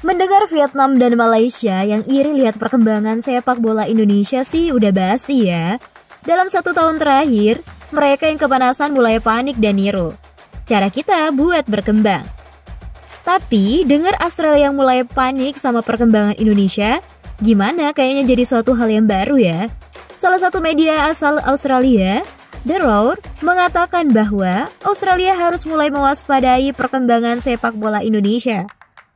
Mendengar Vietnam dan Malaysia yang iri lihat perkembangan sepak bola Indonesia sih udah basi ya. Dalam 1 tahun terakhir, mereka yang kepanasan mulai panik dan niru. Cara kita buat berkembang. Tapi, dengar Australia yang mulai panik sama perkembangan Indonesia, gimana kayaknya jadi suatu hal yang baru ya. Salah satu media asal Australia, The Roar, mengatakan bahwa Australia harus mulai mewaspadai perkembangan sepak bola Indonesia.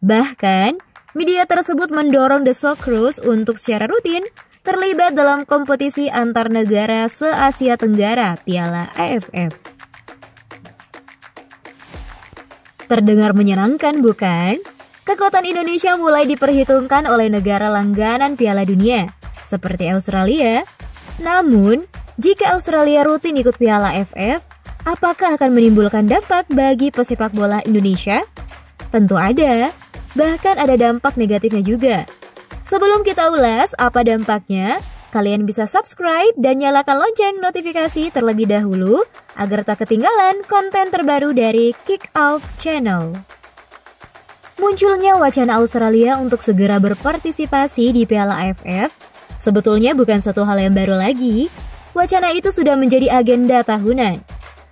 Bahkan, media tersebut mendorong The Socceroos untuk secara rutin terlibat dalam kompetisi antar negara se-Asia Tenggara Piala AFF. Terdengar menyenangkan bukan? Kekuatan Indonesia mulai diperhitungkan oleh negara langganan Piala Dunia, seperti Australia. Namun, jika Australia rutin ikut Piala AFF, apakah akan menimbulkan dampak bagi pesepak bola Indonesia? Tentu ada. Bahkan ada dampak negatifnya juga. Sebelum kita ulas apa dampaknya, kalian bisa subscribe dan nyalakan lonceng notifikasi terlebih dahulu agar tak ketinggalan konten terbaru dari Kick Off Channel. Munculnya wacana Australia untuk segera berpartisipasi di Piala AFF sebetulnya bukan suatu hal yang baru lagi. Wacana itu sudah menjadi agenda tahunan.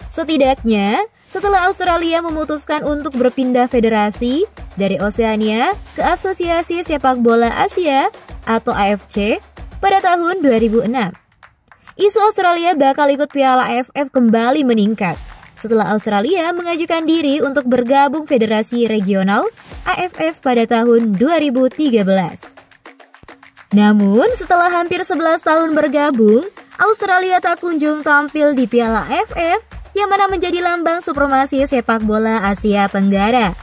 Setidaknya, setelah Australia memutuskan untuk berpindah federasi dari Oceania ke Asosiasi Sepak Bola Asia atau AFC pada tahun 2006. Isu Australia bakal ikut Piala AFF kembali meningkat setelah Australia mengajukan diri untuk bergabung Federasi Regional AFF pada tahun 2013. Namun, setelah hampir 11 tahun bergabung, Australia tak kunjung tampil di Piala AFF yang mana menjadi lambang supremasi sepak bola Asia Tenggara.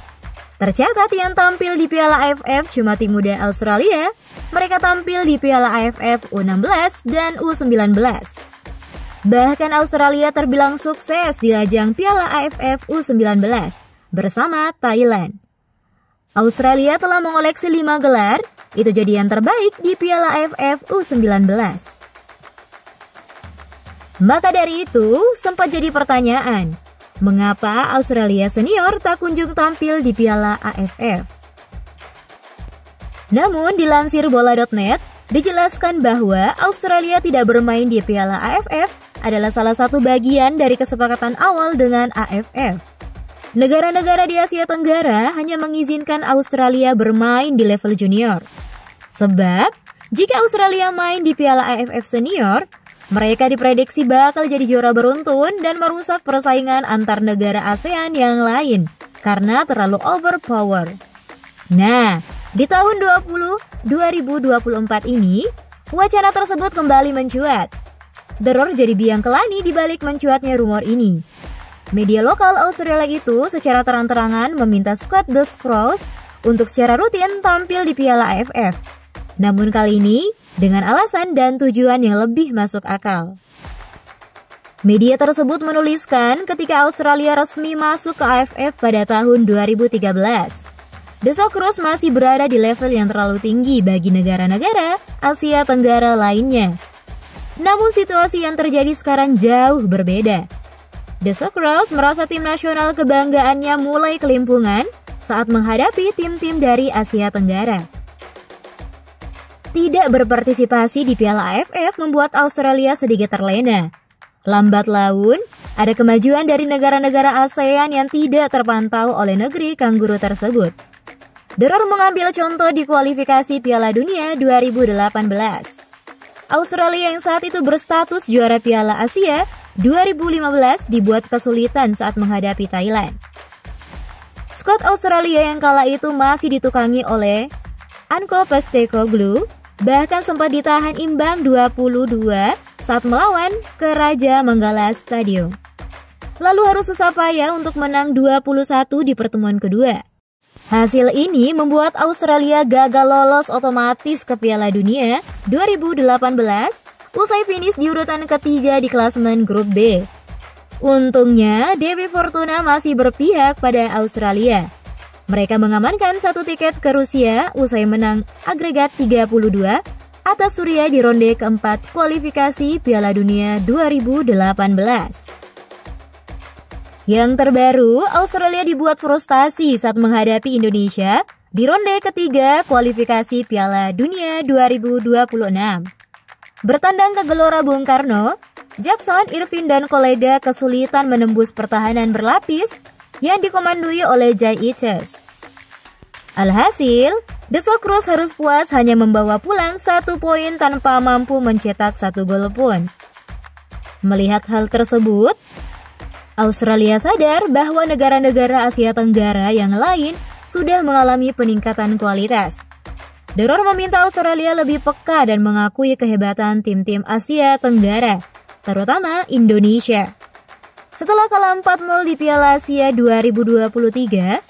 Tercatat yang tampil di Piala AFF cuma tim muda Australia. Mereka tampil di Piala AFF U16 dan U19. Bahkan Australia terbilang sukses di ajang Piala AFF U19 bersama Thailand. Australia telah mengoleksi 5 gelar, itu jadi yang terbaik di Piala AFF U19. Maka dari itu, sempat jadi pertanyaan, mengapa Australia senior tak kunjung tampil di Piala AFF? Namun, dilansir bola.net, dijelaskan bahwa Australia tidak bermain di Piala AFF adalah salah satu bagian dari kesepakatan awal dengan AFF. Negara-negara di Asia Tenggara hanya mengizinkan Australia bermain di level junior. Sebab, jika Australia main di Piala AFF senior, mereka diprediksi bakal jadi juara beruntun dan merusak persaingan antar negara ASEAN yang lain karena terlalu overpower. Nah, di tahun 2024 ini, wacana tersebut kembali mencuat. The Roar jadi biang kelani di balik mencuatnya rumor ini. Media lokal Australia itu secara terang-terangan meminta skuad The Socceroos untuk secara rutin tampil di Piala AFF. Namun kali ini, dengan alasan dan tujuan yang lebih masuk akal. Media tersebut menuliskan ketika Australia resmi masuk ke AFF pada tahun 2013. The Socceroos masih berada di level yang terlalu tinggi bagi negara-negara Asia Tenggara lainnya. Namun situasi yang terjadi sekarang jauh berbeda. The Socceroos merasa tim nasional kebanggaannya mulai kelimpungan saat menghadapi tim-tim dari Asia Tenggara. Tidak berpartisipasi di Piala AFF membuat Australia sedikit terlena. Lambat laun, ada kemajuan dari negara-negara ASEAN yang tidak terpantau oleh negeri kangguru tersebut. The Roar mengambil contoh di kualifikasi Piala Dunia 2018. Australia yang saat itu berstatus juara Piala Asia 2015 dibuat kesulitan saat menghadapi Thailand. Skuad Australia yang kala itu masih ditukangi oleh Anko Postecoglou, bahkan sempat ditahan imbang 22 saat melawan ke Raja Manggala Stadium. Lalu harus susah payah untuk menang 21 di pertemuan kedua. Hasil ini membuat Australia gagal lolos otomatis ke Piala Dunia 2018 usai finish di urutan ketiga di klasemen grup B. Untungnya, Dewi Fortuna masih berpihak pada Australia. Mereka mengamankan 1 tiket ke Rusia usai menang agregat 32 atas Suriah di ronde keempat kualifikasi Piala Dunia 2018. Yang terbaru, Australia dibuat frustasi saat menghadapi Indonesia di ronde ketiga kualifikasi Piala Dunia 2026. Bertandang ke Gelora Bung Karno, Jackson, Irvin, dan kolega kesulitan menembus pertahanan berlapis yang dikomandoi oleh Jay Iches. Alhasil, The Socceroos harus puas hanya membawa pulang 1 poin tanpa mampu mencetak 1 gol pun. Melihat hal tersebut, Australia sadar bahwa negara-negara Asia Tenggara yang lain sudah mengalami peningkatan kualitas. Deror meminta Australia lebih peka dan mengakui kehebatan tim-tim Asia Tenggara, terutama Indonesia. Setelah kalah 4-0 di Piala Asia 2023,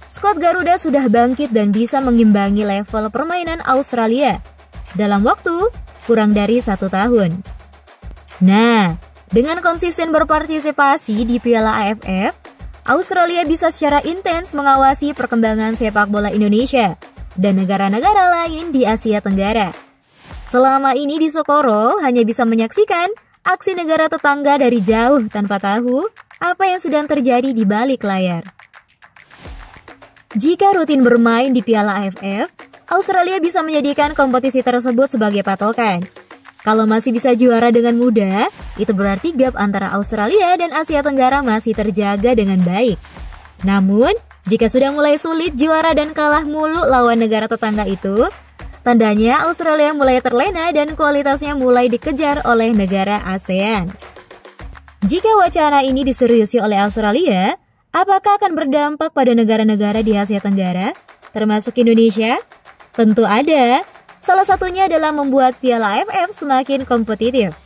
skuad Garuda sudah bangkit dan bisa mengimbangi level permainan Australia dalam waktu kurang dari 1 tahun. Nah, dengan konsisten berpartisipasi di Piala AFF, Australia bisa secara intens mengawasi perkembangan sepak bola Indonesia dan negara-negara lain di Asia Tenggara. Selama ini di Sokoro hanya bisa menyaksikan aksi negara tetangga dari jauh tanpa tahu apa yang sedang terjadi di balik layar. Jika rutin bermain di Piala AFF, Australia bisa menjadikan kompetisi tersebut sebagai patokan. Kalau masih bisa juara dengan mudah, itu berarti gap antara Australia dan Asia Tenggara masih terjaga dengan baik. Namun, jika sudah mulai sulit juara dan kalah mulu lawan negara tetangga itu, tandanya Australia mulai terlena dan kualitasnya mulai dikejar oleh negara ASEAN. Jika wacana ini diseriusi oleh Australia, apakah akan berdampak pada negara-negara di Asia Tenggara, termasuk Indonesia? Tentu ada. Salah satunya adalah membuat Piala AFF semakin kompetitif.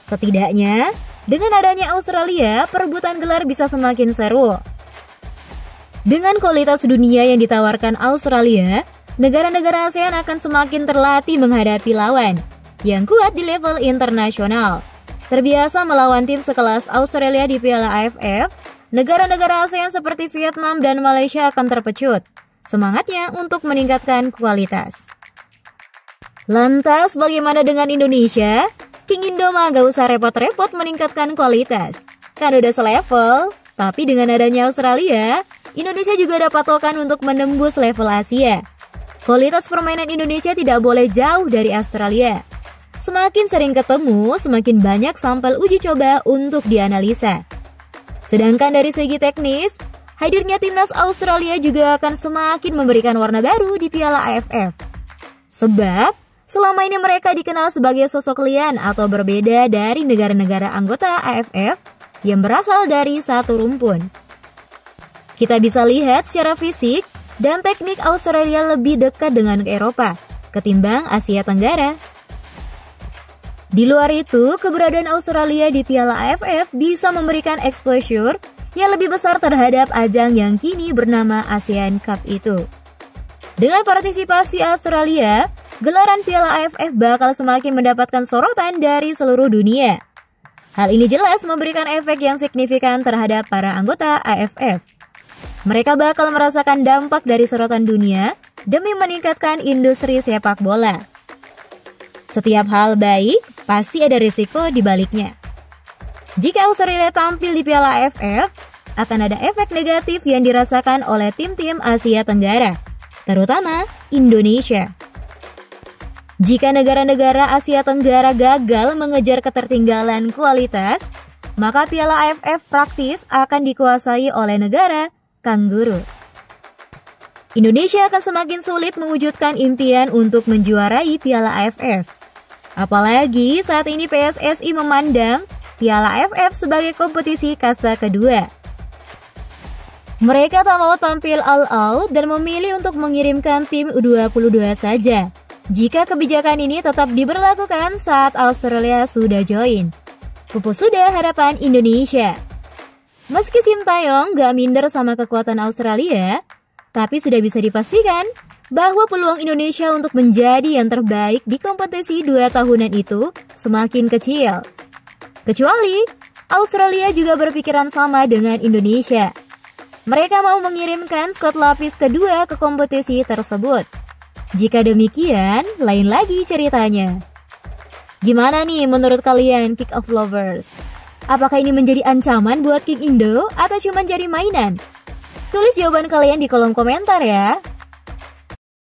Setidaknya, dengan adanya Australia, perebutan gelar bisa semakin seru. Dengan kualitas dunia yang ditawarkan Australia, negara-negara ASEAN akan semakin terlatih menghadapi lawan yang kuat di level internasional. Terbiasa melawan tim sekelas Australia di Piala AFF, negara-negara ASEAN seperti Vietnam dan Malaysia akan terpecut semangatnya untuk meningkatkan kualitas. Lantas bagaimana dengan Indonesia? King Indo mah gak usah repot-repot meningkatkan kualitas. Kan udah selevel, tapi dengan adanya Australia, Indonesia juga ada patokan untuk menembus level Asia. Kualitas permainan Indonesia tidak boleh jauh dari Australia. Semakin sering ketemu, semakin banyak sampel uji coba untuk dianalisa. Sedangkan dari segi teknis, hadirnya timnas Australia juga akan semakin memberikan warna baru di Piala AFF. Sebab, selama ini mereka dikenal sebagai sosok lian atau berbeda dari negara-negara anggota AFF yang berasal dari satu rumpun. Kita bisa lihat secara fisik dan teknik Australia lebih dekat dengan Eropa ketimbang Asia Tenggara. Di luar itu, keberadaan Australia di Piala AFF bisa memberikan exposure yang lebih besar terhadap ajang yang kini bernama ASEAN Cup itu. Dengan partisipasi Australia, gelaran Piala AFF bakal semakin mendapatkan sorotan dari seluruh dunia. Hal ini jelas memberikan efek yang signifikan terhadap para anggota AFF. Mereka bakal merasakan dampak dari sorotan dunia demi meningkatkan industri sepak bola. Setiap hal baik, pasti ada risiko di baliknya. Jika Australia tampil di Piala AFF, akan ada efek negatif yang dirasakan oleh tim-tim Asia Tenggara, terutama Indonesia. Jika negara-negara Asia Tenggara gagal mengejar ketertinggalan kualitas, maka Piala AFF praktis akan dikuasai oleh negara Kangguru. Indonesia akan semakin sulit mewujudkan impian untuk menjuarai Piala AFF. Apalagi saat ini PSSI memandang Piala AFF sebagai kompetisi kasta kedua. Mereka tak mau tampil all out dan memilih untuk mengirimkan tim U22 saja. Jika kebijakan ini tetap diberlakukan saat Australia sudah join, pupus sudah harapan Indonesia. Meski Sintayong gak minder sama kekuatan Australia, tapi sudah bisa dipastikan bahwa peluang Indonesia untuk menjadi yang terbaik di kompetisi 2 tahunan itu semakin kecil. Kecuali Australia juga berpikiran sama dengan Indonesia. Mereka mau mengirimkan skuad lapis kedua ke kompetisi tersebut. Jika demikian, lain lagi ceritanya. Gimana nih menurut kalian kick-off lovers? Apakah ini menjadi ancaman buat King Indo atau cuma jadi mainan? Tulis jawaban kalian di kolom komentar ya.